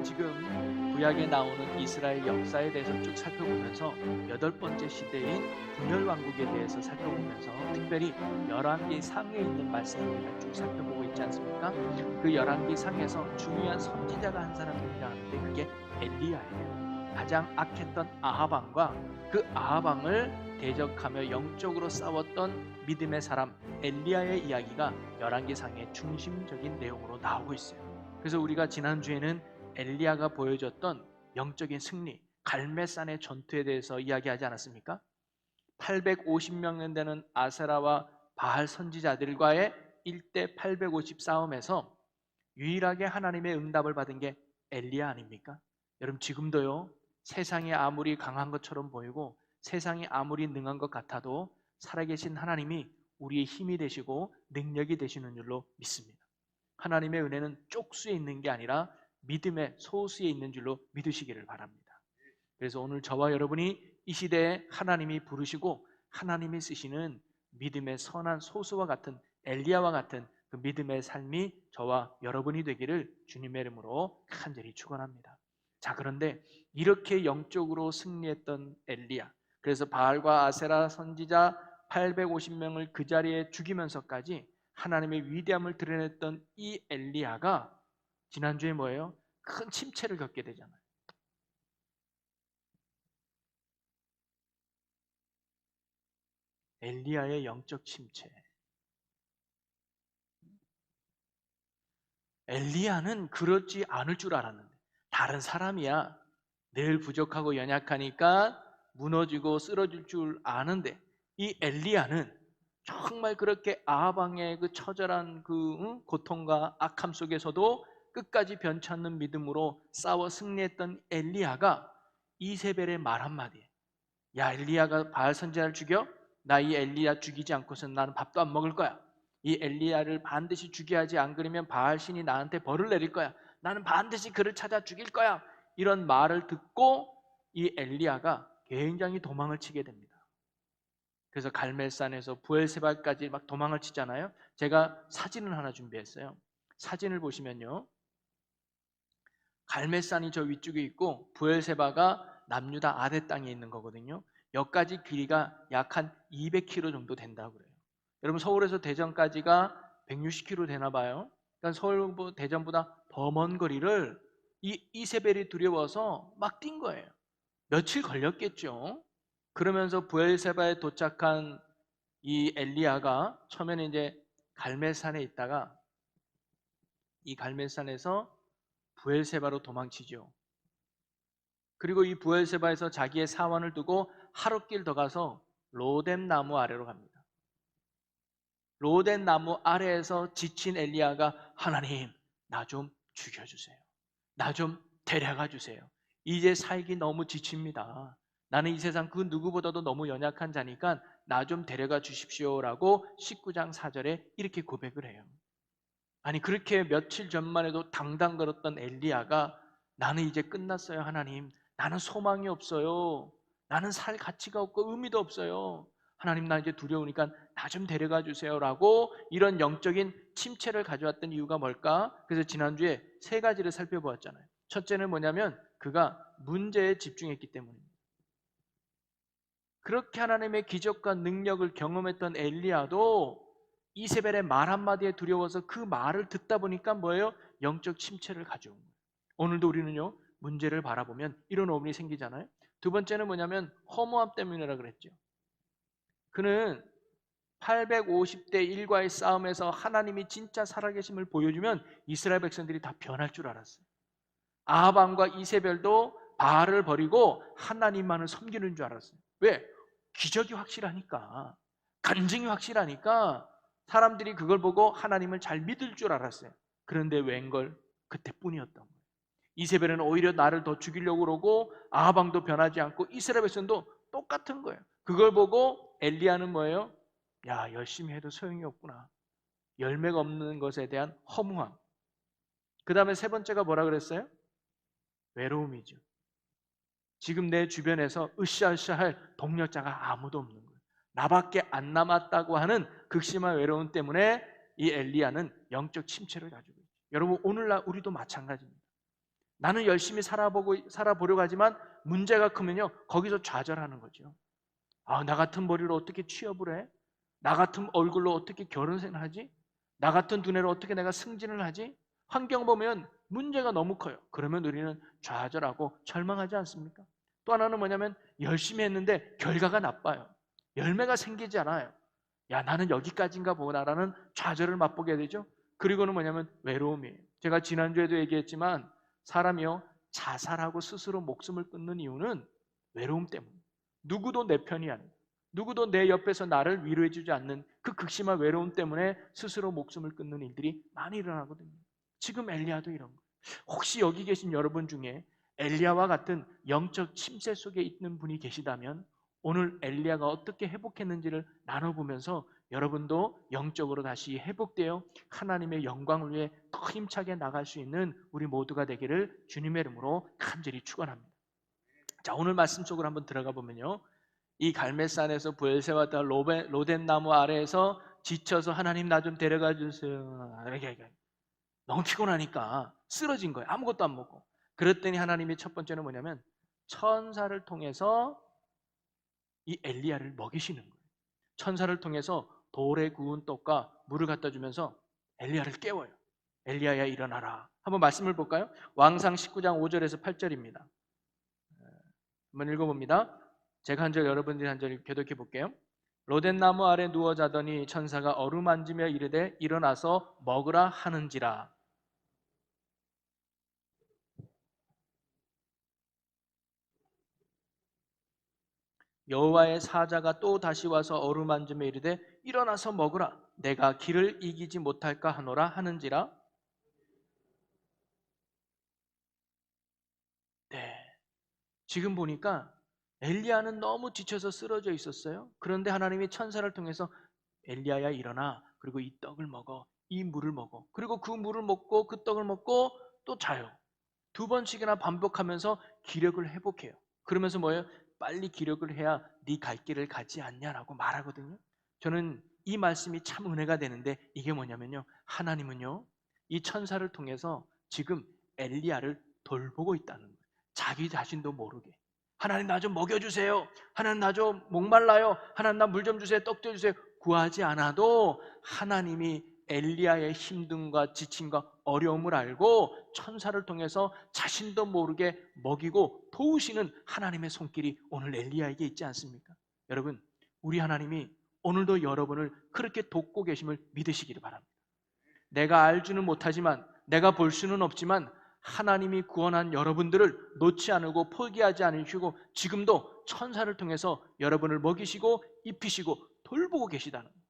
지금 구약에 나오는 이스라엘 역사에 대해서 쭉 살펴보면서 여덟 번째 시대인 분열 왕국에 대해서 살펴보면서 특별히 열왕기 상에 있는 말씀을 우리가 쭉 살펴보고 있지 않습니까? 그 열왕기 상에서 중요한 선지자가 한 사람 등장하는데 그게 엘리야예요. 가장 악했던 아합 왕과 그 아합 왕을 대적하며 영적으로 싸웠던 믿음의 사람 엘리야의 이야기가 열왕기 상의 중심적인 내용으로 나오고 있어요. 그래서 우리가 지난주에는 엘리야가 보여줬던 영적인 승리, 갈멜산의 전투에 대해서 이야기하지 않았습니까? 850명 되는 아세라와 바알 선지자들과의 1대 850 싸움에서 유일하게 하나님의 응답을 받은 게 엘리야 아닙니까? 여러분 지금도요, 세상이 아무리 강한 것처럼 보이고 세상이 아무리 능한 것 같아도 살아계신 하나님이 우리의 힘이 되시고 능력이 되시는 줄로 믿습니다. 하나님의 은혜는 쪽수에 있는 게 아니라 믿음의 소수에 있는 줄로 믿으시기를 바랍니다. 그래서 오늘 저와 여러분이 이 시대에 하나님이 부르시고 하나님이 쓰시는 믿음의 선한 소수와 같은 엘리야와 같은 그 믿음의 삶이 저와 여러분이 되기를 주님의 이름으로 간절히 축원합니다. 자, 그런데 이렇게 영적으로 승리했던 엘리야, 그래서 바알과 아세라 선지자 850명을 그 자리에 죽이면서까지 하나님의 위대함을 드러냈던 이 엘리야가 지난주에 뭐예요? 큰 침체를 겪게 되잖아요. 엘리야의 영적 침체. 엘리야는 그렇지 않을 줄 알았는데, 다른 사람이야 늘 부족하고 연약하니까 무너지고 쓰러질 줄 아는데, 이 엘리야는 정말 그렇게 아합 왕의 그 처절한 고통과 악함 속에서도 끝까지 변치 않는 믿음으로 싸워 승리했던 엘리야가 이세벨의 말 한마디에, 야, 엘리야가 바알 선지자를 죽여? 나 이 엘리야 죽이지 않고서는 나는 밥도 안 먹을 거야. 이 엘리야를 반드시 죽여야지, 안 그러면 바알 신이 나한테 벌을 내릴 거야. 나는 반드시 그를 찾아 죽일 거야. 이런 말을 듣고 이 엘리야가 굉장히 도망을 치게 됩니다. 그래서 갈멜산에서 부엘세바까지 막 도망을 치잖아요. 제가 사진을 하나 준비했어요. 사진을 보시면요, 갈멜산이 저 위쪽에 있고 부엘세바가 남유다 아대 땅에 있는 거거든요. 여기까지 길이가 약 한 200km 정도 된다고 그래요. 여러분 서울에서 대전까지가 160km 되나 봐요. 그러니까 서울 대전보다 더 먼 거리를 이 이세벨이 두려워서 막 뛴 거예요. 며칠 걸렸겠죠. 그러면서 부엘세바에 도착한 이 엘리야가 처음에는 이제 갈멜산에 있다가 이 갈멜산에서 부엘세바로 도망치죠. 그리고 이 부엘세바에서 자기의 사원을 두고 하룻길 더 가서 로뎀 나무 아래로 갑니다. 로뎀 나무 아래에서 지친 엘리야가, 하나님, 나 좀 죽여주세요. 나 좀 데려가 주세요. 이제 살기 너무 지칩니다. 나는 이 세상 그 누구보다도 너무 연약한 자니까 나 좀 데려가 주십시오라고 19장 4절에 이렇게 고백을 해요. 아니, 그렇게 며칠 전만 해도 당당 걸었던 엘리야가, 나는 이제 끝났어요 하나님, 나는 소망이 없어요, 나는 살 가치가 없고 의미도 없어요, 하나님 나 이제 두려우니까 나 좀 데려가 주세요 라고 이런 영적인 침체를 가져왔던 이유가 뭘까? 그래서 지난주에 세 가지를 살펴보았잖아요. 첫째는 뭐냐면 그가 문제에 집중했기 때문입니다. 그렇게 하나님의 기적과 능력을 경험했던 엘리야도 이세벨의 말 한마디에 두려워서 그 말을 듣다 보니까 뭐예요? 영적 침체를 가져온 거예요. 오늘도 우리는요, 문제를 바라보면 이런 어음이 생기잖아요. 두 번째는 뭐냐면 허무함 때문이라 그랬죠. 그는 850대 1과의 싸움에서 하나님이 진짜 살아계심을 보여주면 이스라엘 백성들이 다 변할 줄 알았어요. 아합 왕과 이세벨도 바알을 버리고 하나님만을 섬기는 줄 알았어요. 왜? 기적이 확실하니까, 간증이 확실하니까 사람들이 그걸 보고 하나님을 잘 믿을 줄 알았어요. 그런데 웬걸 그때뿐이었던 거예요. 이세벨은 오히려 나를 더 죽이려고 그러고 아합 왕도 변하지 않고 이스라엘 백성도 똑같은 거예요. 그걸 보고 엘리야는 뭐예요? 야, 열심히 해도 소용이 없구나. 열매가 없는 것에 대한 허무함. 그 다음에 세 번째가 뭐라 그랬어요? 외로움이죠. 지금 내 주변에서 으쌰으쌰할 동력자가 아무도 없는 거예요. 나밖에 안 남았다고 하는 극심한 외로움 때문에 이 엘리야는 영적 침체를 가지고 있죠. 여러분 오늘날 우리도 마찬가지입니다. 나는 열심히 살아보려고 하지만 문제가 크면요, 거기서 좌절하는 거죠. 나 같은 머리로 어떻게 취업을 해? 나 같은 얼굴로 어떻게 결혼을 하지? 나 같은 두뇌로 어떻게 내가 승진을 하지? 환경 보면 문제가 너무 커요. 그러면 우리는 좌절하고 절망하지 않습니까? 또 하나는 뭐냐면 열심히 했는데 결과가 나빠요. 열매가 생기지 않아요. 야, 나는 여기까지인가 보다라는 좌절을 맛보게 되죠. 그리고는 뭐냐면 외로움이에요. 제가 지난주에도 얘기했지만 사람이요, 자살하고 스스로 목숨을 끊는 이유는 외로움 때문에. 누구도 내 편이 아니에요. 누구도 내 옆에서 나를 위로해주지 않는 그 극심한 외로움 때문에 스스로 목숨을 끊는 일들이 많이 일어나거든요. 지금 엘리야도 이런 거예요. 혹시 여기 계신 여러분 중에 엘리야와 같은 영적 침체 속에 있는 분이 계시다면 오늘 엘리야가 어떻게 회복했는지를 나눠보면서 여러분도 영적으로 다시 회복되어 하나님의 영광을 위해 더 힘차게 나갈 수 있는 우리 모두가 되기를 주님의 이름으로 간절히 축원합니다. 자, 오늘 말씀 속으로 한번 들어가 보면요, 이 갈멜산에서 부엘세바다 로뎀 나무 아래에서 지쳐서 하나님 나 좀 데려가 주세요. 이렇게 너무 피곤하니까 쓰러진 거예요. 아무것도 안 먹고. 그랬더니 하나님이 첫 번째는 뭐냐면 천사를 통해서 이 엘리야를 먹이시는 거예요. 천사를 통해서 돌에 구운 떡과 물을 갖다 주면서 엘리야를 깨워요. 엘리야야 일어나라. 한번 말씀을 볼까요? 왕상 19장 5절에서 8절입니다. 한번 읽어봅니다. 제가 한 절, 여러분들이 한 절 교독해 볼게요. 로덴 나무 아래 누워 자더니 천사가 어루만지며 이르되 일어나서 먹으라 하는지라. 여호와의 사자가 또 다시 와서 어루만지며 이르되 일어나서 먹으라. 내가 길을 이기지 못할까 하노라 하는지라. 네. 지금 보니까 엘리야는 너무 지쳐서 쓰러져 있었어요. 그런데 하나님이 천사를 통해서 엘리야야 일어나. 그리고 이 떡을 먹어. 이 물을 먹어. 그리고 그 물을 먹고 그 떡을 먹고 또 자요. 두 번씩이나 반복하면서 기력을 회복해요. 그러면서 뭐예요? 빨리 기력을 해야 네 갈 길을 가지 않냐라고 말하거든요. 저는 이 말씀이 참 은혜가 되는데 이게 뭐냐면요, 하나님은요 이 천사를 통해서 지금 엘리야를 돌보고 있다는 거예요. 자기 자신도 모르게. 하나님 나 좀 먹여주세요. 하나님 나 좀 목말라요. 하나님 나 물 좀 주세요. 떡 좀 주세요. 구하지 않아도 하나님이 엘리야의 힘듦과 지침과 어려움을 알고 천사를 통해서 자신도 모르게 먹이고 도우시는 하나님의 손길이 오늘 엘리야에게 있지 않습니까? 여러분, 우리 하나님이 오늘도 여러분을 그렇게 돕고 계심을 믿으시기를 바랍니다. 내가 알지는 못하지만, 내가 볼 수는 없지만 하나님이 구원한 여러분들을 놓지 않고 포기하지 않으시고 지금도 천사를 통해서 여러분을 먹이시고 입히시고 돌보고 계시다는 거예요.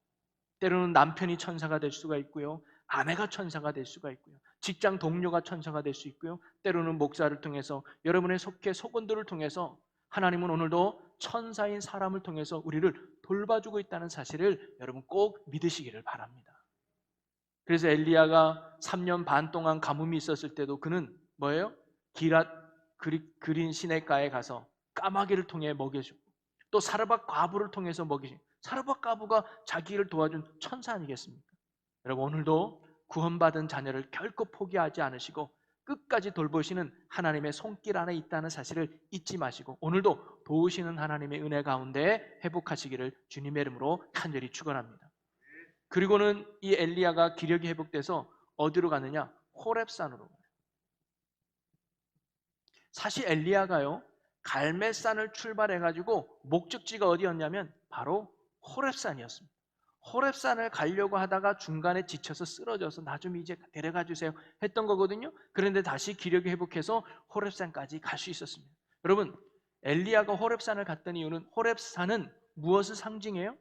때로는 남편이 천사가 될 수가 있고요, 아내가 천사가 될 수가 있고요, 직장 동료가 천사가 될 수 있고요, 때로는 목사를 통해서 여러분의 속원들을 통해서 하나님은 오늘도 천사인 사람을 통해서 우리를 돌봐주고 있다는 사실을 여러분 꼭 믿으시기를 바랍니다. 그래서 엘리야가 3년 반 동안 가뭄이 있었을 때도 그는 뭐예요? 기랏 그린 시냇가에 가서 까마귀를 통해 먹여주고 또 사르밧 과부를 통해서 먹이신, 사르밧 과부가 자기를 도와준 천사 아니겠습니까? 여러분 오늘도 구원받은 자녀를 결코 포기하지 않으시고 끝까지 돌보시는 하나님의 손길 안에 있다는 사실을 잊지 마시고 오늘도 도우시는 하나님의 은혜 가운데 회복하시기를 주님의 이름으로 간절히 축원합니다. 그리고는 이 엘리야가 기력이 회복돼서 어디로 가느냐? 호렙산으로 가요. 사실 엘리야가요 갈멜산을 출발해가지고 목적지가 어디였냐면 바로 호렙산이었습니다. 호렙산을 가려고 하다가 중간에 지쳐서 쓰러져서 나 좀 이제 데려가 주세요 했던 거거든요. 그런데 다시 기력이 회복해서 호렙산까지 갈 수 있었습니다. 여러분, 엘리야가 호렙산을 갔던 이유는, 호렙산은 무엇을 상징해요?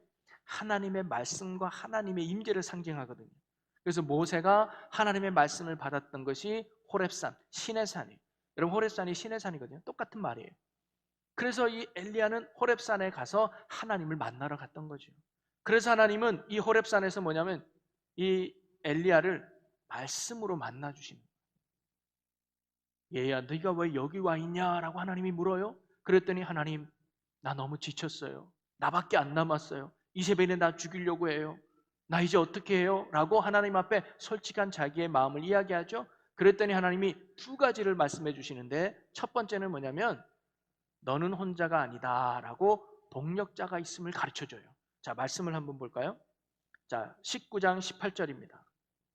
하나님의 말씀과 하나님의 임재를 상징하거든요. 그래서 모세가 하나님의 말씀을 받았던 것이 호렙산, 신의 산이에요. 여러분 호렙산이 신의 산이거든요. 똑같은 말이에요. 그래서 이 엘리야는 호렙산에 가서 하나님을 만나러 갔던 거죠. 그래서 하나님은 이 호렙산에서 뭐냐면 이 엘리야를 말씀으로 만나 주십니다. 얘야 네가 왜 여기 와 있냐라고 하나님이 물어요. 그랬더니 하나님 나 너무 지쳤어요. 나밖에 안 남았어요. 이세벨이 나 죽이려고 해요. 나 이제 어떻게 해요? 라고 하나님 앞에 솔직한 자기의 마음을 이야기하죠. 그랬더니 하나님이 두 가지를 말씀해 주시는데, 첫 번째는 뭐냐면 너는 혼자가 아니다라고 동력자가 있음을 가르쳐줘요. 자, 말씀을 한번 볼까요? 자, 19장 18절입니다.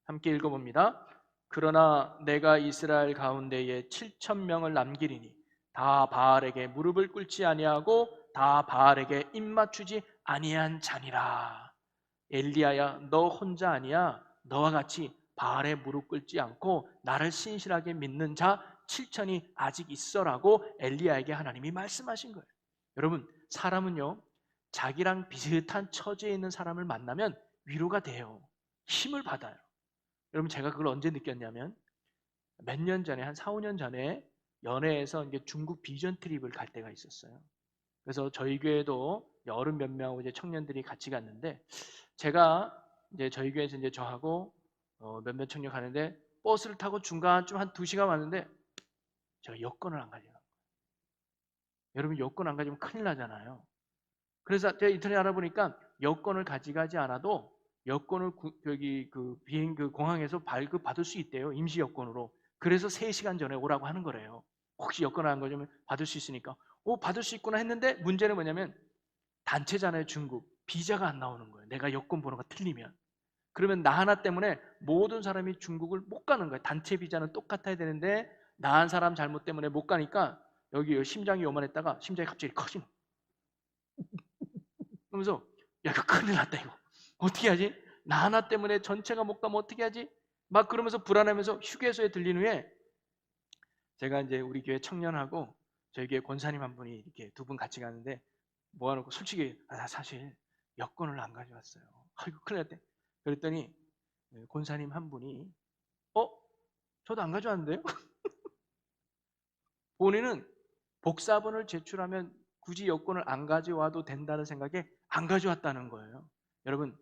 함께 읽어봅니다. 그러나 내가 이스라엘 가운데에 7천 명을 남기리니 다 바알에게 무릎을 꿇지 아니하고 다 바알에게 입맞추지 아니한 자니라. 엘리야야, 너 혼자 아니야. 너와 같이 바알에 무릎 꿇지 않고 나를 신실하게 믿는 자 7천이 아직 있어라고 엘리야에게 하나님이 말씀하신 거예요. 여러분, 사람은요, 자기랑 비슷한 처지에 있는 사람을 만나면 위로가 돼요. 힘을 받아요. 여러분, 제가 그걸 언제 느꼈냐면 몇 년 전에, 한 4, 5년 전에 연회에서 이제 중국 비전 트립을 갈 때가 있었어요. 그래서 저희 교회도 어른 몇 명하고 이제 청년들이 같이 갔는데, 제가 이제 저희 교회에서 이제 저하고 몇몇 청년 가는데 버스를 타고 중간쯤 한 2시간 왔는데 제가 여권을 안 가져요. 여러분, 여권 안 가지면 큰일 나잖아요. 그래서 제가 인터넷 알아보니까 여권을 가져가지 않아도 여권을 여기 그 비행 그 공항에서 발급 받을 수 있대요. 임시 여권으로. 그래서 3시간 전에 오라고 하는 거래요. 혹시 여권 안 가지면 받을 수 있으니까. 받을 수 있구나 했는데, 문제는 뭐냐면 단체잖아요, 중국. 비자가 안 나오는 거예요. 내가 여권 번호가 틀리면. 그러면 나 하나 때문에 모든 사람이 중국을 못 가는 거예요. 단체 비자는 똑같아야 되는데 나 한 사람 잘못 때문에 못 가니까 여기 심장이 요만했다가 심장이 갑자기 커지는 거예요. 그러면서 야, 이거 큰일 났다, 이거 어떻게 하지? 나 하나 때문에 전체가 못 가면 어떻게 하지? 막 그러면서 불안하면서 휴게소에 들린 후에 제가 이제 우리 교회 청년하고 저희 교회 권사님 한 분이 이렇게 두 분 같이 가는데 모아놓고 솔직히 나 사실 여권을 안 가져왔어요. 아이고 큰일 났대. 그랬더니 권사님 한 분이 저도 안 가져왔는데요? 본인은 복사본을 제출하면 굳이 여권을 안 가져와도 된다는 생각에 안 가져왔다는 거예요. 여러분,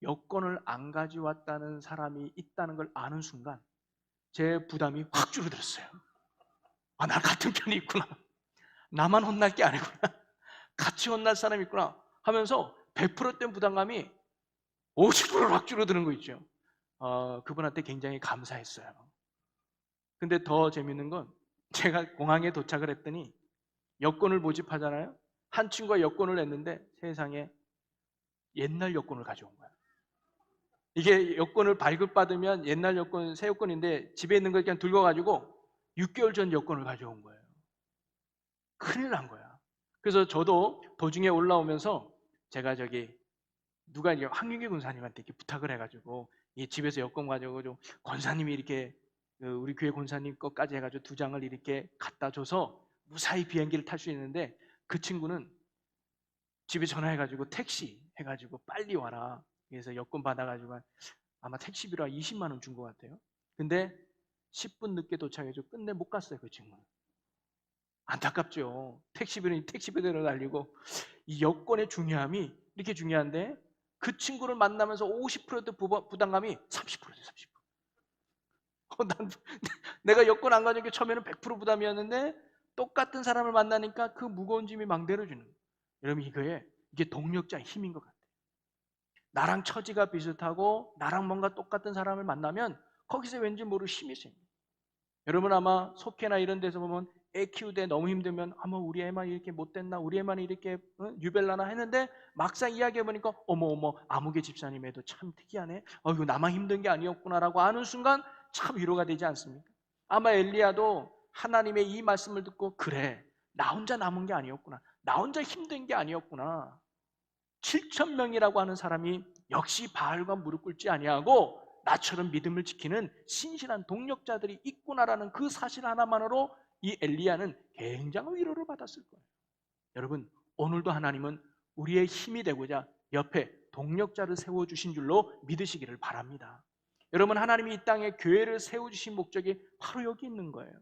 여권을 안 가져왔다는 사람이 있다는 걸 아는 순간 제 부담이 확 줄어들었어요. 나 같은 편이 있구나. 나만 혼날 게 아니구나. 같이 혼날 사람이 있구나 하면서 100%된 부담감이 50%로 확 줄어드는 거 있죠. 그분한테 굉장히 감사했어요. 근데 더 재밌는 건 제가 공항에 도착을 했더니 여권을 모집하잖아요. 한 친구가 여권을 냈는데 세상에 옛날 여권을 가져온 거야. 이게 여권을 발급받으면 옛날 여권, 새 여권인데 집에 있는 걸 그냥 들고 가지고 6개월 전 여권을 가져온 거예요. 큰일 난 거야. 그래서 저도 도중에 올라오면서 제가 누가 이제 황윤기 권사님한테 이렇게 부탁을 해가지고 이 집에서 여권 가지고 좀 권사님이 이렇게 우리 교회 권사님 것까지 해가지고 2장을 이렇게 갖다 줘서 무사히 비행기를 탈 수 있는데, 그 친구는 집에 전화해가지고 택시 해가지고 빨리 와라. 그래서 여권 받아가지고 아마 택시비로 20만 원 준 것 같아요. 근데 10분 늦게 도착해서 끝내 못 갔어요, 그 친구는. 안타깝죠. 택시비는 택시비대로 날리고. 이 여권의 중요함이 이렇게 중요한데 그 친구를 만나면서 50% 부담감이 30%죠, 30%. 내가 여권 안 가진 게 처음에는 100% 부담이었는데 똑같은 사람을 만나니까 그 무거운 짐이 망대로 주는 거예요. 여러분, 이게 동력자의 힘인 것 같아요. 나랑 처지가 비슷하고 나랑 뭔가 똑같은 사람을 만나면 거기서 왠지 모르게 힘이 생겨요. 여러분, 아마 속회나 이런 데서 보면 애 키우되 너무 힘들면 아마 우리 애만 이렇게 못됐나, 우리 애만 이렇게 유별나나 했는데 막상 이야기해보니까 어머 아무개 집사님 애도 참 특이하네, 이거 나만 힘든 게 아니었구나라고 아는 순간 참 위로가 되지 않습니까? 아마 엘리야도 하나님의 이 말씀을 듣고 그래, 나 혼자 남은 게 아니었구나, 나 혼자 힘든 게 아니었구나, 7천 명이라고 하는 사람이 역시 바알과 무릎 꿇지 아니하고 나처럼 믿음을 지키는 신실한 동력자들이 있구나라는 그 사실 하나만으로 이 엘리야는 굉장한 위로를 받았을 거예요. 여러분, 오늘도 하나님은 우리의 힘이 되고자 옆에 동력자를 세워주신 줄로 믿으시기를 바랍니다. 여러분, 하나님이 이 땅에 교회를 세워주신 목적이 바로 여기 있는 거예요.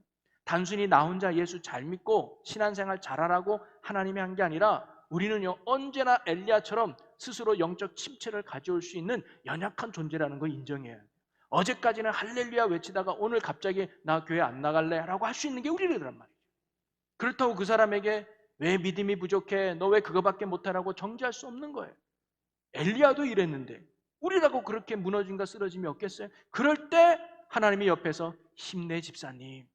단순히 나 혼자 예수 잘 믿고 신앙생활 잘하라고 하나님이 한 게 아니라 우리는요, 언제나 엘리야처럼 스스로 영적 침체를 가져올 수 있는 연약한 존재라는 걸 인정해야 돼요. 어제까지는 할렐루야 외치다가 오늘 갑자기 나 교회 안 나갈래 라고 할 수 있는 게 우리들이란 말이죠. 그렇다고 그 사람에게 왜 믿음이 부족해, 너 왜 그거밖에 못하라고 정죄할 수 없는 거예요. 엘리야도 이랬는데 우리라고 그렇게 무너짐과 쓰러짐이 없겠어요? 그럴 때 하나님이 옆에서 힘내 집사님,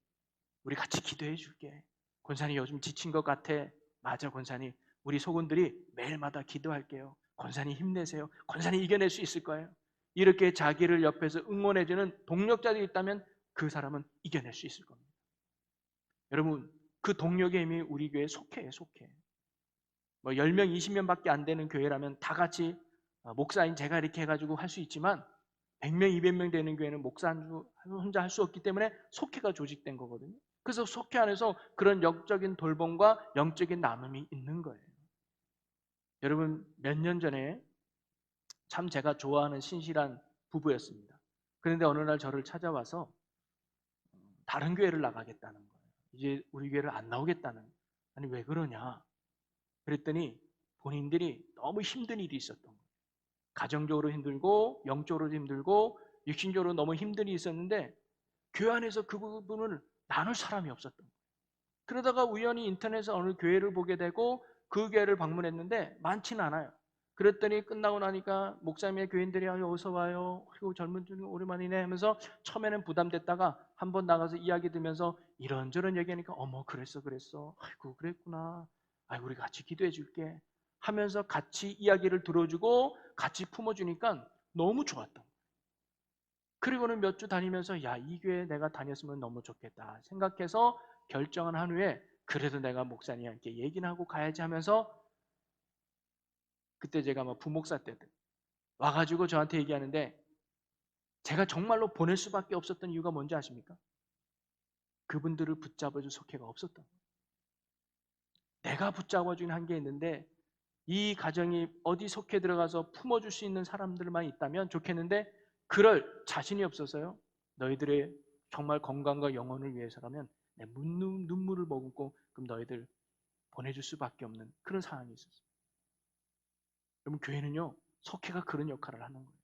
우리 같이 기도해 줄게. 권사님 요즘 지친 것 같아. 맞아 권사님, 우리 소군들이 매일마다 기도할게요. 권사님 힘내세요. 권사님 이겨낼 수 있을 거예요. 이렇게 자기를 옆에서 응원해주는 동력자들이 있다면 그 사람은 이겨낼 수 있을 겁니다. 여러분, 그 동력의 힘이 우리 교회에 속해요. 속해. 뭐 10명, 20명밖에 안 되는 교회라면 다 같이 목사인 제가 이렇게 해가지고 할 수 있지만 100명, 200명 되는 교회는 목사 혼자 할 수 없기 때문에 속회가 조직된 거거든요. 그래서 속회 안에서 그런 영적인 돌봄과 영적인 나눔이 있는 거예요. 여러분, 몇 년 전에 참 제가 좋아하는 신실한 부부였습니다. 그런데 어느 날 저를 찾아와서 다른 교회를 나가겠다는 거예요. 이제 우리 교회를 안 나오겠다는 거예요. 아니 왜 그러냐 그랬더니 본인들이 너무 힘든 일이 있었던 거예요. 가정적으로 힘들고 영적으로 힘들고 육신적으로 너무 힘든 일이 있었는데 교회 안에서 그 부분을 나눌 사람이 없었던 거예요. 그러다가 우연히 인터넷에 어느 교회를 보게 되고 그 교회를 방문했는데 많지는 않아요. 그랬더니 끝나고 나니까 목사님의 교인들이 어서 와요. 그리고 젊은 분 오랜만이네 하면서 처음에는 부담됐다가 한번 나가서 이야기 들으면서 이런저런 얘기하니까 어머 그랬어. 아이고 그랬구나. 아이고 우리 같이 기도해 줄게 하면서 같이 이야기를 들어주고 같이 품어주니까 너무 좋았던 거예요. 그리고는 몇 주 다니면서 야, 이 교회 내가 다녔으면 너무 좋겠다 생각해서 결정을 한 후에 그래도 내가 목사님한테 얘기는 하고 가야지 하면서 그때 제가 부목사 때들 와가지고 저한테 얘기하는데 제가 정말로 보낼 수밖에 없었던 이유가 뭔지 아십니까? 그분들을 붙잡아줄 속회가 없었던 거예요. 내가 붙잡아주긴 한 게 있는데 이 가정이 어디 속해 들어가서 품어줄 수 있는 사람들만 있다면 좋겠는데 그럴 자신이 없어서요. 너희들의 정말 건강과 영혼을 위해서라면 내 눈물을 머금고 그럼 너희들 보내줄 수밖에 없는 그런 상황이 있었어요. 여러분 교회는요 속회가 그런 역할을 하는 거예요.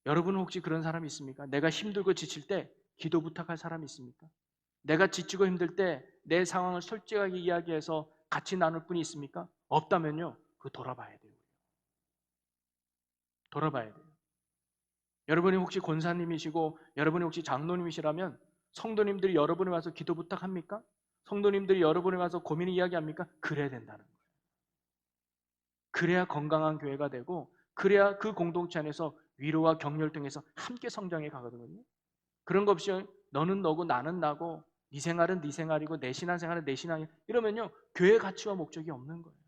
여러분은 혹시 그런 사람이 있습니까? 내가 힘들고 지칠 때 기도 부탁할 사람이 있습니까? 내가 지치고 힘들 때 내 상황을 솔직하게 이야기해서 같이 나눌 분이 있습니까? 없다면요 그거 돌아봐야 돼요. 돌아봐야 돼요. 여러분이 혹시 권사님이시고 여러분이 혹시 장로님이시라면 성도님들이 여러분이 와서 기도 부탁합니까? 성도님들이 여러분이 와서 고민 이야기합니까? 그래야 된다는 거예요. 그래야 건강한 교회가 되고 그래야 그 공동체 안에서 위로와 격려를 통해서 함께 성장해 가거든요. 그런 것 없이 너는 너고 나는 나고 네 생활은 네 생활이고 내 신앙생활은 내 신앙이고 이러면요 교회 가치와 목적이 없는 거예요.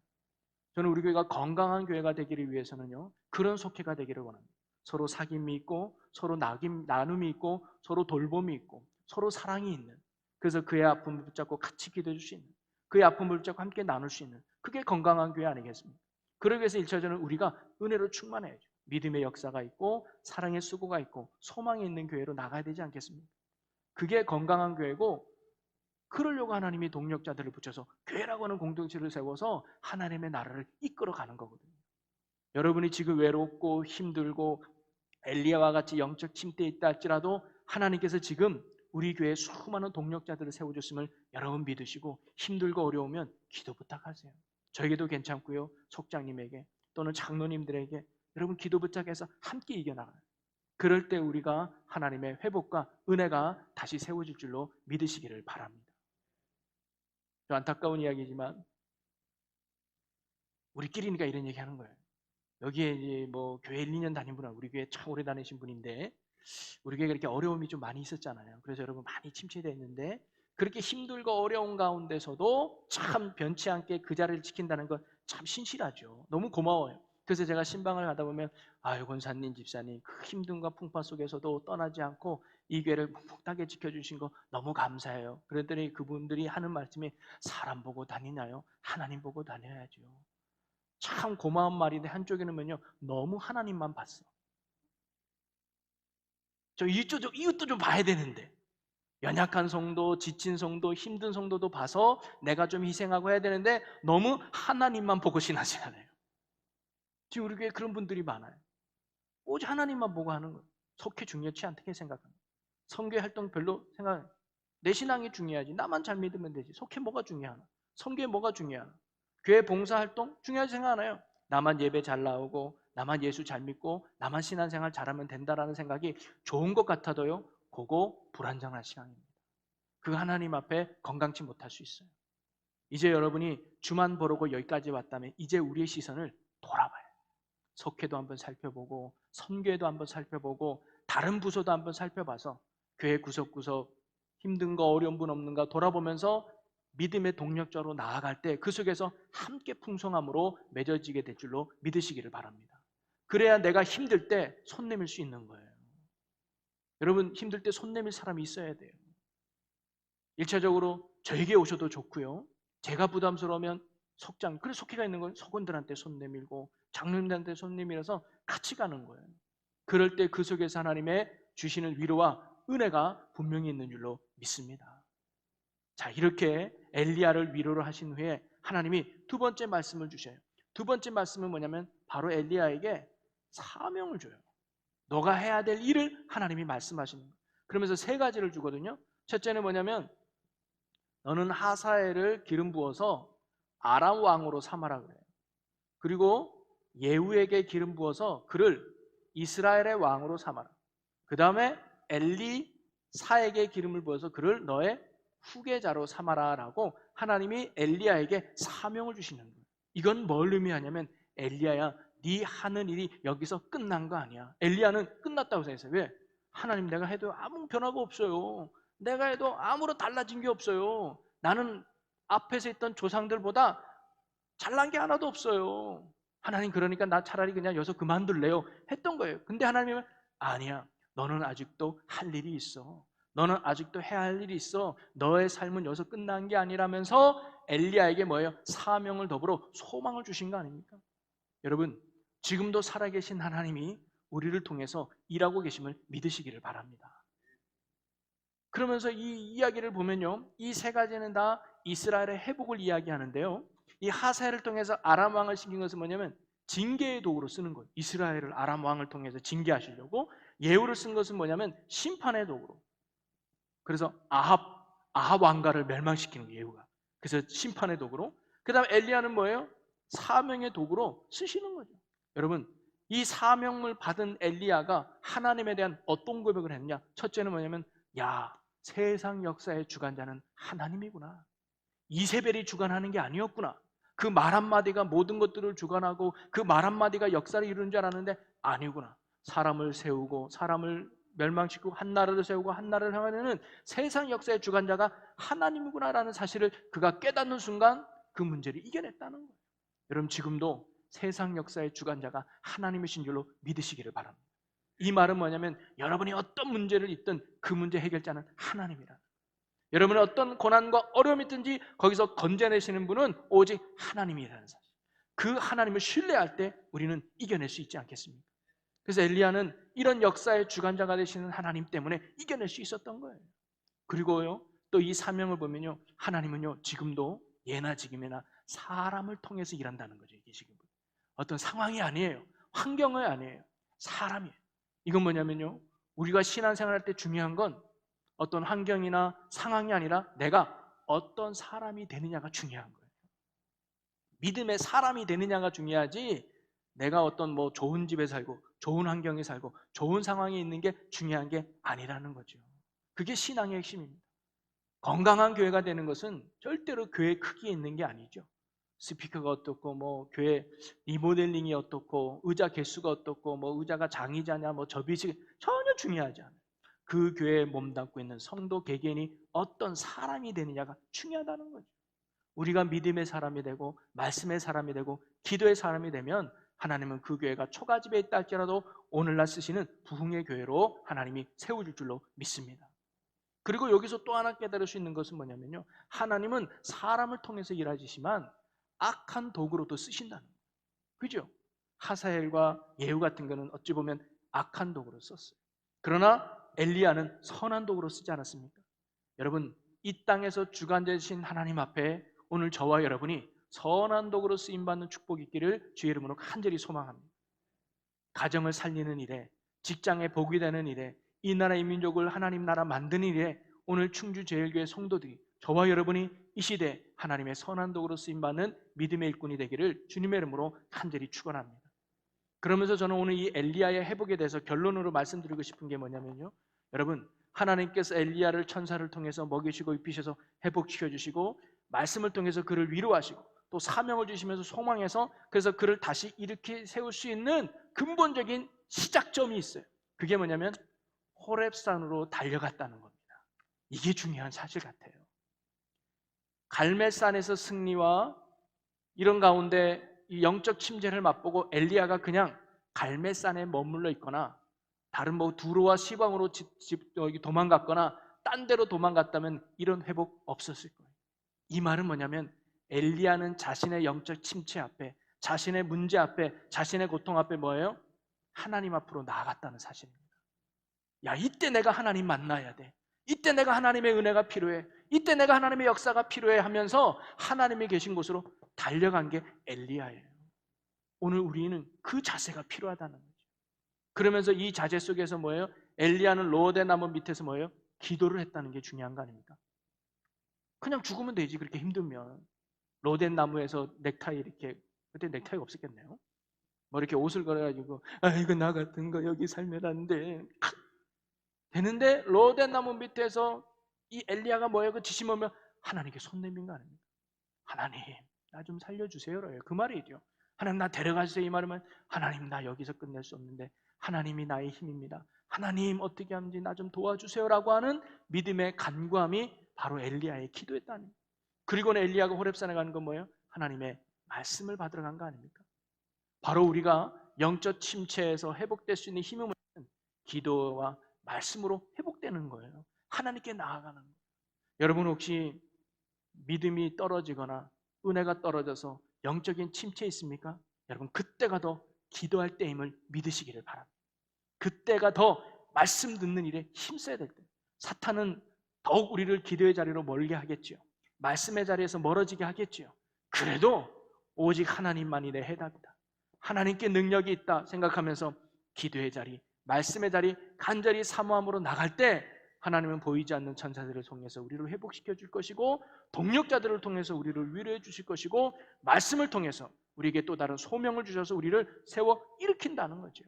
저는 우리 교회가 건강한 교회가 되기를 위해서는요 그런 속회가 되기를 원합니다. 서로 사귐이 있고 서로 나눔이 있고 서로 돌봄이 있고 서로 사랑이 있는, 그래서 그의 아픔을 붙잡고 같이 기도해 줄 수 있는, 그의 아픔을 붙잡고 함께 나눌 수 있는, 그게 건강한 교회 아니겠습니까? 그러기 위해서 1차적으로 우리가 은혜로 충만해야죠. 믿음의 역사가 있고 사랑의 수고가 있고 소망이 있는 교회로 나가야 되지 않겠습니까? 그게 건강한 교회고, 그러려고 하나님이 동력자들을 붙여서 교회라고 하는 공동체를 세워서 하나님의 나라를 이끌어가는 거거든요. 여러분이 지금 외롭고 힘들고 엘리야와 같이 영적 침대에 있다 할지라도 하나님께서 지금 우리 교회에 수많은 동력자들을 세워줬음을 여러분 믿으시고 힘들고 어려우면 기도 부탁하세요. 저에게도 괜찮고요. 속장님에게 또는 장로님들에게 여러분 기도 부탁해서 함께 이겨나가요. 그럴 때 우리가 하나님의 회복과 은혜가 다시 세워질 줄로 믿으시기를 바랍니다. 좀 안타까운 이야기지만 우리끼리니까 이런 얘기 하는 거예요. 여기에 이제 교회 1, 2년 다닌 분은 우리 교회 참 오래 다니신 분인데 우리 교회가 이렇게 어려움이 좀 많이 있었잖아요. 그래서 여러분 많이 침체되어 있는데 그렇게 힘들고 어려운 가운데서도 참 변치 않게 그 자리를 지킨다는 건 참 신실하죠. 너무 고마워요. 그래서 제가 신방을 가다 보면 아유 권사님 집사님 그 힘듦과 풍파 속에서도 떠나지 않고 이 교회를 묵묵하게 지켜주신 거 너무 감사해요. 그랬더니 그분들이 하는 말씀이 사람 보고 다니나요? 하나님 보고 다녀야죠. 참 고마운 말인데 한쪽에는요 너무 하나님만 봤어. 이것도 좀 봐야 되는데 연약한 성도, 지친 성도, 힘든 성도도 봐서 내가 좀 희생하고 해야 되는데 너무 하나님만 보고 신하시잖아요. 지금 우리 교회에 그런 분들이 많아요. 오직 하나님만 보고 하는 거예요. 속히 중요치 않게 생각합니다. 선교 활동 별로 생각, 내 신앙이 중요하지. 나만 잘 믿으면 되지. 속히 뭐가 중요하나? 선교에 뭐가 중요하나? 교회 봉사활동 중요하지 생각 안 해요. 나만 예배 잘 나오고 나만 예수 잘 믿고 나만 신앙생활 잘하면 된다라는 생각이 좋은 것 같아도요 보고 불안정한 시간입니다. 그 하나님 앞에 건강치 못할 수 있어요. 이제 여러분이 주만 보려고 여기까지 왔다면 이제 우리의 시선을 돌아봐요. 속회도 한번 살펴보고 선교회도 한번 살펴보고 다른 부서도 한번 살펴봐서 교회 구석구석 힘든 거 어려운 분 없는가 돌아보면서 믿음의 동력자로 나아갈 때 그 속에서 함께 풍성함으로 맺어지게 될 줄로 믿으시기를 바랍니다. 그래야 내가 힘들 때 손 내밀 수 있는 거예요. 여러분 힘들 때 손 내밀 사람이 있어야 돼요. 1차적으로 저에게 오셔도 좋고요. 제가 부담스러우면 속장, 그래 속회가 있는 건 속원들한테 손 내밀고 장로님들한테 손 내밀어서 같이 가는 거예요. 그럴 때 그 속에서 하나님의 주시는 위로와 은혜가 분명히 있는 줄로 믿습니다. 자, 이렇게 엘리야를 위로를 하신 후에 하나님이 두 번째 말씀을 주셔요. 두 번째 말씀은 뭐냐면 바로 엘리야에게 사명을 줘요. 너가 해야 될 일을 하나님이 말씀하시는 거예요. 그러면서 세 가지를 주거든요. 첫째는 뭐냐면 너는 하사엘을 기름 부어서 아람 왕으로 삼아라 그래요. 그리고 예후에게 기름 부어서 그를 이스라엘의 왕으로 삼아라. 그 다음에 엘리사에게 기름을 부어서 그를 너의 후계자로 삼아라 라고 하나님이 엘리야에게 사명을 주시는 거예요. 이건 뭘 의미하냐면 엘리야야 네 하는 일이 여기서 끝난 거 아니야. 엘리야는 끝났다고 생각했어요. 왜? 하나님 내가 해도 아무 변화가 없어요. 내가 해도 아무런 달라진 게 없어요. 나는 앞에서 있던 조상들보다 잘난 게 하나도 없어요. 하나님 그러니까 나 차라리 그냥 여기서 그만둘래요 했던 거예요. 근데 하나님은 아니야. 너는 아직도 할 일이 있어. 너는 아직도 해야 할 일이 있어. 너의 삶은 여기서 끝난 게 아니라면서 엘리야에게 뭐예요? 사명을 더불어 소망을 주신 거 아닙니까? 여러분 지금도 살아계신 하나님이 우리를 통해서 일하고 계심을 믿으시기를 바랍니다. 그러면서 이 이야기를 보면요, 이 세 가지는 다 이스라엘의 회복을 이야기하는데요, 이 하사엘을 통해서 아람 왕을 시킨 것은 뭐냐면 징계의 도구로 쓰는 거예요. 이스라엘을 아람 왕을 통해서 징계하시려고. 예후를 쓴 것은 뭐냐면 심판의 도구로. 그래서 아합 왕가를 멸망시키는 거예요, 예후가. 그래서 심판의 도구로. 그 다음에 엘리야는 뭐예요? 사명의 도구로 쓰시는 거죠. 여러분 이 사명을 받은 엘리야가 하나님에 대한 어떤 고백을 했냐? 첫째는 뭐냐면 야, 세상 역사의 주관자는 하나님이구나. 이세벨이 주관하는 게 아니었구나. 그 말 한마디가 모든 것들을 주관하고 그 말 한마디가 역사를 이루는 줄 알았는데 아니구나. 사람을 세우고 사람을 멸망시키고 한 나라를 세우고 한 나라를 향하는 세상 역사의 주관자가 하나님이구나라는 사실을 그가 깨닫는 순간 그 문제를 이겨냈다는 거예요. 여러분 지금도 세상 역사의 주관자가 하나님이신 줄로 믿으시기를 바랍니다. 이 말은 뭐냐면 여러분이 어떤 문제를 있든 그 문제 해결자는 하나님이라. 여러분의 어떤 고난과 어려움이 있든지 거기서 건져내시는 분은 오직 하나님이라는 사실. 그 하나님을 신뢰할 때 우리는 이겨낼 수 있지 않겠습니까? 그래서 엘리야는 이런 역사의 주관자가 되시는 하나님 때문에 이겨낼 수 있었던 거예요. 그리고요 또 이 사명을 보면요 하나님은요 지금도 예나 지금이나 사람을 통해서 일한다는 거죠. 이게 지금 어떤 상황이 아니에요. 환경이 아니에요. 사람이에요. 이건 뭐냐면요 우리가 신앙생활할 때 중요한 건 어떤 환경이나 상황이 아니라 내가 어떤 사람이 되느냐가 중요한 거예요. 믿음의 사람이 되느냐가 중요하지 내가 어떤 뭐 좋은 집에 살고 좋은 환경에 살고 좋은 상황에 있는 게 중요한 게 아니라는 거죠. 그게 신앙의 핵심입니다. 건강한 교회가 되는 것은 절대로 교회 크기에 있는 게 아니죠. 스피커가 어떻고 뭐 교회 리모델링이 어떻고 의자 개수가 어떻고 뭐 의자가 장의자냐 뭐 접이식 전혀 중요하지 않아요. 그 교회에 몸담고 있는 성도 개개인이 어떤 사람이 되느냐가 중요하다는 거죠. 우리가 믿음의 사람이 되고 말씀의 사람이 되고 기도의 사람이 되면 하나님은 그 교회가 초가집에 있다 할지라도 오늘날 쓰시는 부흥의 교회로 하나님이 세워줄 줄로 믿습니다. 그리고 여기서 또 하나 깨달을 수 있는 것은 뭐냐면요 하나님은 사람을 통해서 일하시지만 악한 도구로도 쓰신다는 거예요. 그죠? 하사엘과 예후 같은 거는 어찌 보면 악한 도구로 썼어요. 그러나 엘리야는 선한 도구로 쓰지 않았습니까? 여러분 이 땅에서 주관되신 하나님 앞에 오늘 저와 여러분이 선한 도구로 쓰임받는 축복이 있기를 주의 이름으로 간절히 소망합니다. 가정을 살리는 일에, 직장에 복이 되는 일에, 이 나라 이 민족을 하나님 나라 만드는 일에 오늘 충주제일교회 성도들이 저와 여러분이 이 시대 하나님의 선한 도구로 쓰임받는 믿음의 일꾼이 되기를 주님의 이름으로 간절히 축원합니다. 그러면서 저는 오늘 이 엘리야의 회복에 대해서 결론으로 말씀드리고 싶은 게 뭐냐면요 여러분 하나님께서 엘리야를 천사를 통해서 먹이시고 입히셔서 회복시켜 주시고 말씀을 통해서 그를 위로하시고 또 사명을 주시면서 소망해서 그래서 그를 다시 일으켜 세울 수 있는 근본적인 시작점이 있어요. 그게 뭐냐면 호렙산으로 달려갔다는 겁니다. 이게 중요한 사실 같아요. 갈멜산에서 승리와 이런 가운데 이 영적 침체를 맛보고 엘리야가 그냥 갈멜산에 머물러 있거나 다른 두로와 시방으로 도망갔거나 딴 데로 도망갔다면 이런 회복 없었을 거예요. 이 말은 뭐냐면 엘리야는 자신의 영적 침체 앞에, 자신의 문제 앞에, 자신의 고통 앞에 뭐예요? 하나님 앞으로 나아갔다는 사실입니다. 야, 이때 내가 하나님 만나야 돼. 이때 내가 하나님의 은혜가 필요해. 이때 내가 하나님의 역사가 필요해 하면서 하나님이 계신 곳으로 달려간 게 엘리야예요. 오늘 우리는 그 자세가 필요하다는 거죠. 그러면서 이 자세 속에서 뭐예요? 엘리야는 로데 나무 밑에서 뭐예요? 기도를 했다는 게 중요한 거 아닙니까? 그냥 죽으면 되지, 그렇게 힘들면. 로데 나무에서 넥타이 이렇게, 그때 넥타이가 없었겠네요. 뭐 이렇게 옷을 걸어가지고 이거 나 같은 거 여기 살면 안 돼. 되는데 로데 나무 밑에서 이 엘리야가 뭐예요? 그 지시 오면 하나님께 손 내민 거 아닙니까? 하나님 나 좀 살려주세요래요. 그 말이죠. 하나님 나 데려가주세요. 이 말이면 하나님 나 여기서 끝낼 수 없는데 하나님이 나의 힘입니다. 하나님 어떻게 하는지 나 좀 도와주세요라고 하는 믿음의 간구함이 바로 엘리야의 기도였다는 거예요. 그리고는 엘리야가 호렙산에 가는 건 뭐예요? 하나님의 말씀을 받으러 간 거 아닙니까? 바로 우리가 영적 침체에서 회복될 수 있는 힘은 기도와 말씀으로 회복되는 거예요. 하나님께 나아가는 거예요. 여러분 혹시 믿음이 떨어지거나 은혜가 떨어져서 영적인 침체에 있습니까? 여러분 그때가 더 기도할 때임을 믿으시기를 바랍니다. 그때가 더 말씀 듣는 일에 힘써야 될 때. 사탄은 더욱 우리를 기도의 자리로 멀게 하겠죠. 말씀의 자리에서 멀어지게 하겠죠. 그래도 오직 하나님만이 내 해답이다. 하나님께 능력이 있다 생각하면서 기도의 자리, 말씀의 자리 간절히 사모함으로 나갈 때 하나님은 보이지 않는 천사들을 통해서 우리를 회복시켜 줄 것이고 동력자들을 통해서 우리를 위로해 주실 것이고 말씀을 통해서 우리에게 또 다른 소명을 주셔서 우리를 세워 일으킨다는 거죠.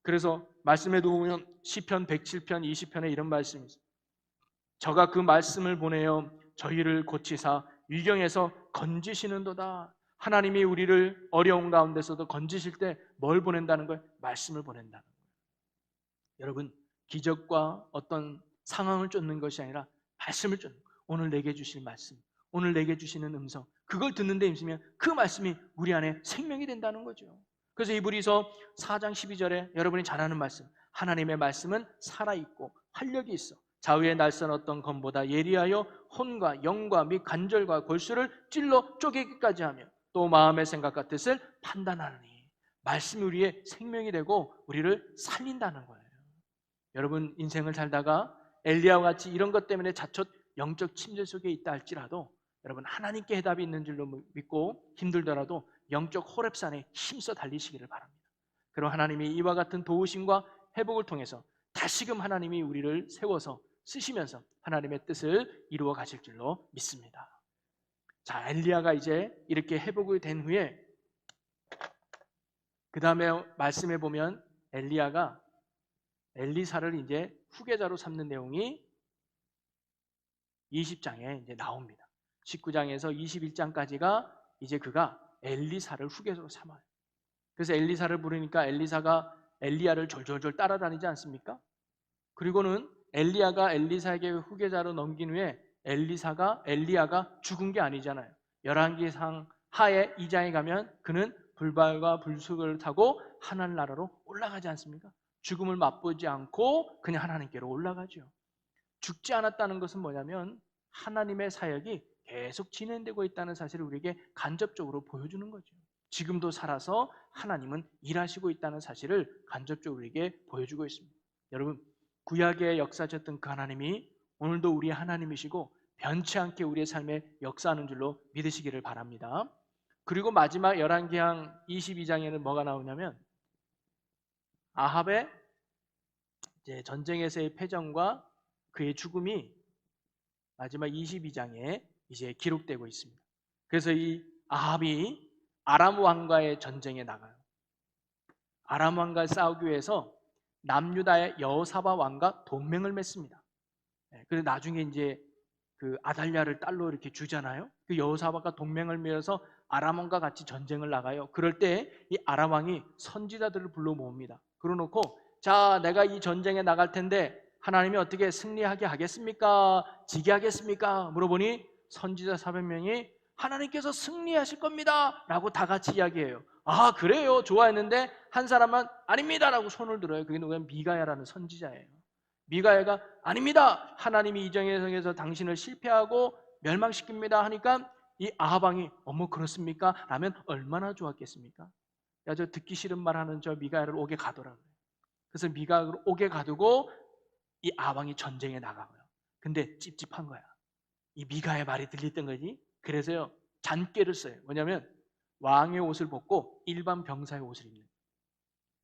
그래서 말씀에도 보면 시편 107편 20편에 이런 말씀이 있어요. 저가 그 말씀을 보내어 저희를 고치사 위경에서 건지시는도다. 하나님이 우리를 어려운 가운데서도 건지실 때 뭘 보낸다는 거예요? 말씀을 보낸다는 거예요. 여러분 기적과 어떤 상황을 쫓는 것이 아니라 말씀을 쫓는 거예요. 오늘 내게 주실 말씀, 오늘 내게 주시는 음성, 그걸 듣는 데 있으면 그 말씀이 우리 안에 생명이 된다는 거죠. 그래서 이브리서 4장 12절에 여러분이 잘 아는 말씀, 하나님의 말씀은 살아있고 활력이 있어 좌우의 날선 어떤 검보다 예리하여 혼과 영과 및 관절과 골수를 찔러 쪼개기까지 하며 또 마음의 생각과 뜻을 판단하느니 말씀이 우리의 생명이 되고 우리를 살린다는 거예요. 여러분 인생을 살다가 엘리야와 같이 이런 것 때문에 자칫 영적 침체 속에 있다 할지라도 여러분 하나님께 해답이 있는 줄로 믿고 힘들더라도 영적 호렙산에 힘써 달리시기를 바랍니다. 그럼 하나님이 이와 같은 도우심과 회복을 통해서 다시금 하나님이 우리를 세워서 쓰시면서 하나님의 뜻을 이루어 가실 줄로 믿습니다. 자, 엘리야가 이제 이렇게 회복이 된 후에 그 다음에 말씀해 보면 엘리야가 엘리사를 이제 후계자로 삼는 내용이 20장에 이제 나옵니다. 19장에서 21장까지가 이제 그가 엘리사를 후계자로 삼아요. 그래서 엘리사를 부르니까 엘리사가 엘리야를 졸졸졸 따라다니지 않습니까? 그리고는 엘리야가 엘리사에게 후계자로 넘긴 후에 엘리야가 죽은 게 아니잖아요. 열왕기상 하에 2장에 가면 그는 불발과 불쑥을 타고 하늘나라로 올라가지 않습니까? 죽음을 맛보지 않고 그냥 하나님께로 올라가죠. 죽지 않았다는 것은 뭐냐면 하나님의 사역이 계속 진행되고 있다는 사실을 우리에게 간접적으로 보여주는 거죠. 지금도 살아서 하나님은 일하시고 있다는 사실을 간접적으로 우리에게 보여주고 있습니다. 여러분 구약의 역사셨던 그 하나님이 오늘도 우리의 하나님이시고 변치 않게 우리의 삶에 역사하는 줄로 믿으시기를 바랍니다. 그리고 마지막 열왕기상 22장에는 뭐가 나오냐면 아합의 이제 전쟁에서의 패전과 그의 죽음이 마지막 22장에 이제 기록되고 있습니다. 그래서 이 아합이 아람 왕과의 전쟁에 나가요. 아람 왕과 싸우기 위해서 남유다의 여호사밧 왕과 동맹을 맺습니다. 그래서 나중에 이제 그 아달랴를 딸로 이렇게 주잖아요. 그 여호사밧과 동맹을 맺어서 아람왕과 같이 전쟁을 나가요. 그럴 때 이 아람 왕이 선지자들을 불러 모읍니다. 그러놓고 자, 내가 이 전쟁에 나갈 텐데 하나님이 어떻게 승리하게 하겠습니까? 지게 하겠습니까? 물어보니 선지자 400명이 하나님께서 승리하실 겁니다 라고 다 같이 이야기해요. 아, 그래요? 좋아했는데 한 사람은 아닙니다 라고 손을 들어요. 그게 누구냐면 미가야라는 선지자예요. 미가야가 아닙니다, 하나님이 이 정에서 당신을 실패하고 멸망시킵니다 하니까 이 아합 왕이 어머 그렇습니까? 라면 얼마나 좋았겠습니까? 야, 저 듣기 싫은 말 하는 저 미가야를 옥에 가둬라 그래요. 그래서 미가야를 옥에 가두고 이 아합 왕이 전쟁에 나가고요. 근데 찝찝한 거야. 이 미가의 말이 들렸던 거지. 그래서요 잔꾀를 써요. 뭐냐면 왕의 옷을 벗고 일반 병사의 옷을 입는.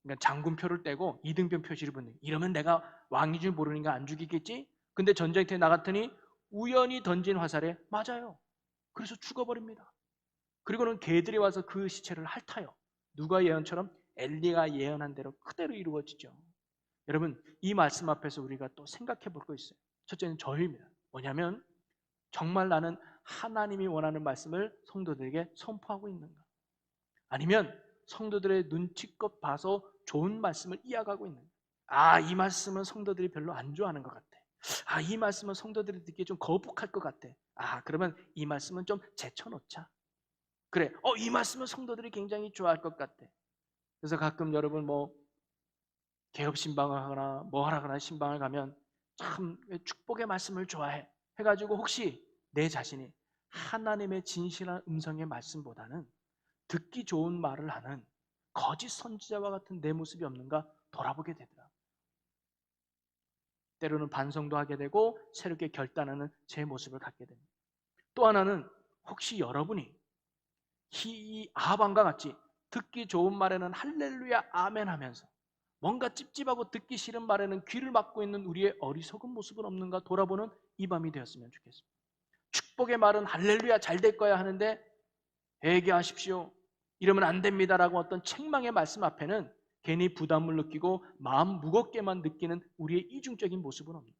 그러니까 장군표를 떼고 이등병 표시를 붙는. 이러면 내가 왕인 줄 모르니까 안 죽이겠지? 근데 전쟁터에 나갔더니 우연히 던진 화살에 맞아요. 그래서 죽어버립니다. 그리고는 개들이 와서 그 시체를 핥아요. 누가 예언처럼 엘리가 예언한 대로 그대로 이루어지죠. 여러분, 이 말씀 앞에서 우리가 또 생각해 볼 거 있어요. 첫째는 저입니다. 뭐냐면 정말 나는 하나님이 원하는 말씀을 성도들에게 선포하고 있는가? 아니면 성도들의 눈치껏 봐서 좋은 말씀을 이어가고 있는가? 아, 이 말씀은 성도들이 별로 안 좋아하는 것 같아. 아, 이 말씀은 성도들이 듣기에 좀 거북할 것 같아. 아, 그러면 이 말씀은 좀 제쳐놓자. 그래, 이 말씀은 성도들이 굉장히 좋아할 것 같아. 그래서 가끔 여러분 뭐 개업 신방을 하거나 뭐 하거나 신방을 가면 참 축복의 말씀을 좋아해 해가지고 혹시 내 자신이 하나님의 진실한 음성의 말씀보다는 듣기 좋은 말을 하는 거짓 선지자와 같은 내 모습이 없는가 돌아보게 되더라. 때로는 반성도 하게 되고 새롭게 결단하는 제 모습을 갖게 됩니다. 또 하나는 혹시 여러분이 이 아합왕과 같이 듣기 좋은 말에는 할렐루야 아멘 하면서 뭔가 찝찝하고 듣기 싫은 말에는 귀를 막고 있는 우리의 어리석은 모습은 없는가 돌아보는 이 밤이 되었으면 좋겠습니다. 축복의 말은 할렐루야 잘 될 거야 하는데 회개하십시오, 이러면 안 됩니다라고 어떤 책망의 말씀 앞에는 괜히 부담을 느끼고 마음 무겁게만 느끼는 우리의 이중적인 모습은 없습니다.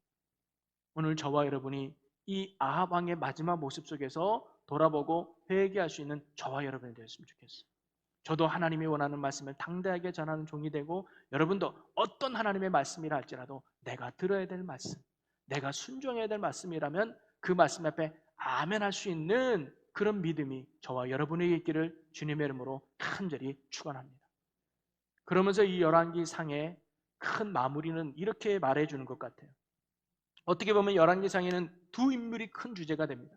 오늘 저와 여러분이 이 아합 왕의 마지막 모습 속에서 돌아보고 회개할 수 있는 저와 여러분이 되었으면 좋겠어요. 저도 하나님이 원하는 말씀을 당대하게 전하는 종이 되고 여러분도 어떤 하나님의 말씀이라 할지라도 내가 들어야 될 말씀, 내가 순종해야 될 말씀이라면 그 말씀 앞에 아멘 할 수 있는 그런 믿음이 저와 여러분에게 있기를 주님의 이름으로 간절히 축원합니다. 그러면서 이 열왕기 상의 큰 마무리는 이렇게 말해주는 것 같아요. 어떻게 보면 열왕기 상에는 두 인물이 큰 주제가 됩니다.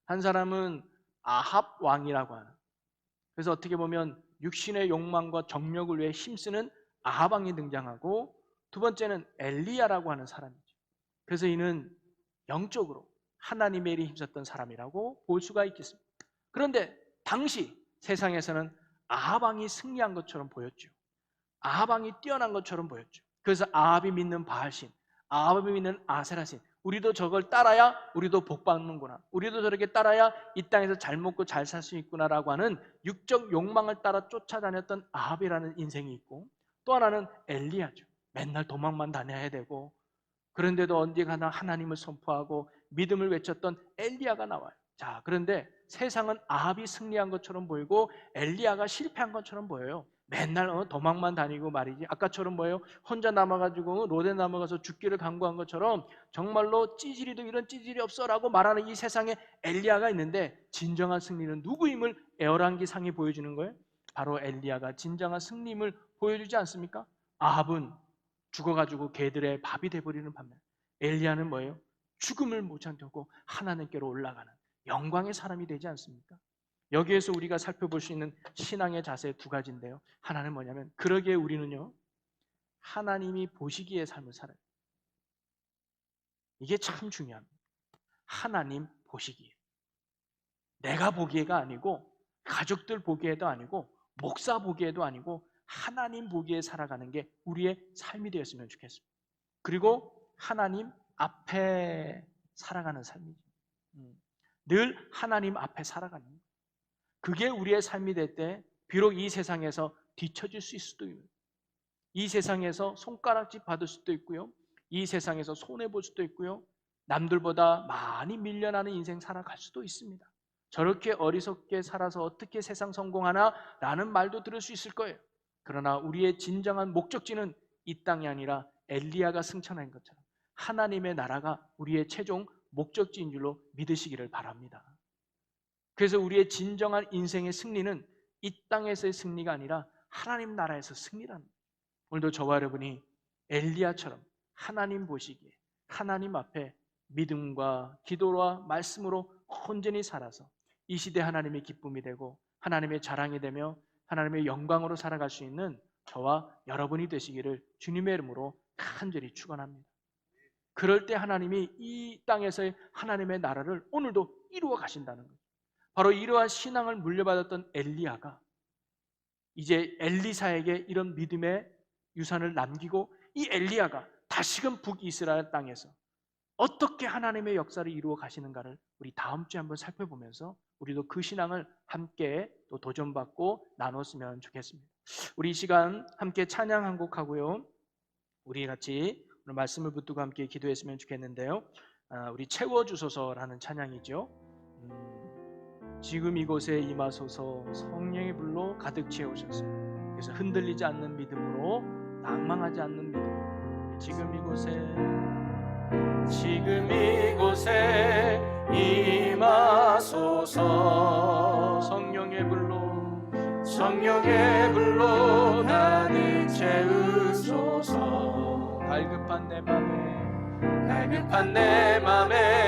한 사람은 아합 왕이라고 하는, 그래서 어떻게 보면 육신의 욕망과 정력을 위해 힘쓰는 아합 왕이 등장하고, 두 번째는 엘리야라고 하는 사람이죠. 그래서 이는 영적으로 하나님의 일에 힘썼던 사람이라고 볼 수가 있겠습니다. 그런데 당시 세상에서는 아합 왕이 승리한 것처럼 보였죠. 아합 왕이 뛰어난 것처럼 보였죠. 그래서 아합이 믿는 바알신, 아합이 믿는 아세라신, 우리도 저걸 따라야 우리도 복 받는구나, 우리도 저렇게 따라야 이 땅에서 잘 먹고 잘 살 수 있구나라고 하는 육적 욕망을 따라 쫓아다녔던 아합이라는 인생이 있고, 또 하나는 엘리야죠. 맨날 도망만 다녀야 되고 그런데도 언제 가나 하나님을 선포하고 믿음을 외쳤던 엘리야가 나와요. 자, 그런데 세상은 아합이 승리한 것처럼 보이고 엘리야가 실패한 것처럼 보여요. 맨날 도망만 다니고 말이지. 아까처럼 뭐예요? 혼자 남아가지고 로데 남아가서 죽기를 간구한 것처럼 정말로 찌질이도 이런 찌질이 없어라고 말하는 이 세상에 엘리야가 있는데, 진정한 승리는 누구임을 열왕기 상이 보여주는 거예요. 바로 엘리야가 진정한 승리임을 보여주지 않습니까? 아합은 죽어가지고 개들의 밥이 돼버리는 반면 엘리야는 뭐예요? 죽음을 못견디고 하나님께로 올라가는 영광의 사람이 되지 않습니까? 여기에서 우리가 살펴볼 수 있는 신앙의 자세 두 가지인데요. 하나는 뭐냐면, 그러기에 우리는요 하나님이 보시기에 삶을 살아요. 이게 참 중요합니다. 하나님 보시기에, 내가 보기에가 아니고 가족들 보기에도 아니고 목사 보기에도 아니고 하나님 보기에 살아가는 게 우리의 삶이 되었으면 좋겠습니다. 그리고 하나님 앞에 살아가는 삶이죠. 늘 하나님 앞에 살아가는 거예요. 그게 우리의 삶이 될 때 비록 이 세상에서 뒤처질 수 있을 수도 있고, 이 세상에서 손가락질 받을 수도 있고요, 이 세상에서 손해볼 수도 있고요, 남들보다 많이 밀려나는 인생 살아갈 수도 있습니다. 저렇게 어리석게 살아서 어떻게 세상 성공하나? 라는 말도 들을 수 있을 거예요. 그러나 우리의 진정한 목적지는 이 땅이 아니라 엘리야가 승천한 것처럼 하나님의 나라가 우리의 최종 목적지인 줄로 믿으시기를 바랍니다. 그래서 우리의 진정한 인생의 승리는 이 땅에서의 승리가 아니라 하나님 나라에서 승리라는 거예요. 오늘도 저와 여러분이 엘리야처럼 하나님 보시기에 하나님 앞에 믿음과 기도와 말씀으로 온전히 살아서 이 시대 하나님의 기쁨이 되고 하나님의 자랑이 되며 하나님의 영광으로 살아갈 수 있는 저와 여러분이 되시기를 주님의 이름으로 간절히 축원합니다. 그럴 때 하나님이 이 땅에서의 하나님의 나라를 오늘도 이루어 가신다는 거예요. 바로 이러한 신앙을 물려받았던 엘리야가 이제 엘리사에게 이런 믿음의 유산을 남기고 이 엘리야가 다시금 북이스라엘 땅에서 어떻게 하나님의 역사를 이루어 가시는가를 우리 다음 주에 한번 살펴보면서 우리도 그 신앙을 함께 또 도전받고 나눴으면 좋겠습니다. 우리 이 시간 함께 찬양 한 곡 하고요, 우리 같이 오늘 말씀을 붙들고 함께 기도했으면 좋겠는데요. 우리 채워주소서라는 찬양이죠. 지금 이곳에 임하소서, 성령의 불로 가득 채우셔서. 그래서 흔들리지 않는 믿음으로, 낭망하지 않는 믿음으로 지금 이곳에 임하소서. 성령의 불로 가득 채우소서. 갈급한 내 맘에